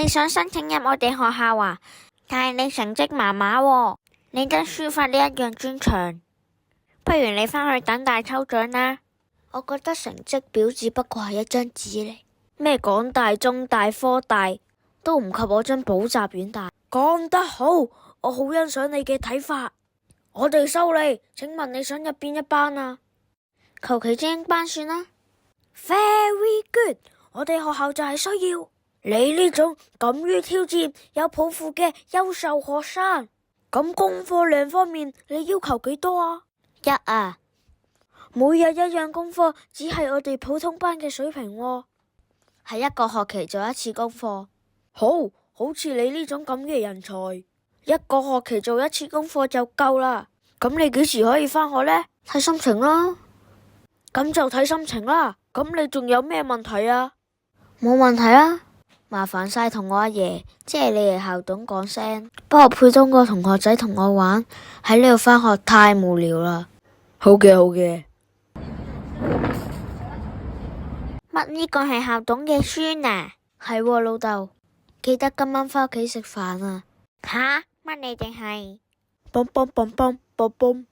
你想申請入我哋學校啊？但係你成績麻麻喎，你得書法呢一樣專長，不如你返去等大抽獎啦。我覺得成績表只不過係一張紙嚟，咩港大、中大、科大都唔及我張補習院大。講得好，我好欣賞你嘅睇法。我哋收你，請問你想入邊一班啊？求其精英班算啦。Very good，我哋學校就係需要你呢種敢於挑戰、有抱負嘅優秀學生。咁功課量方面，你要求幾多啊？1啊，每日一樣功課，只係我哋普通班嘅水平喎。係一個學期做一次功課。好似你呢種咁嘅人才，一個學期做一次功課就夠啦。咁你幾時可以返學呢？睇心情啦。咁就睇心情啦。咁你仲有咩問題啊？冇問題啊。麻煩晒同我阿爺，即係你哋校董講聲，幫我配多個同學仔同我玩，喺呢度返學太無聊啦。好嘅。乜呢個係校董嘅孫啊？係喎，老豆，記得今晚返屋企食飯啊。吓？乜你哋係？嘣嘣嘣嘣嘣嘣。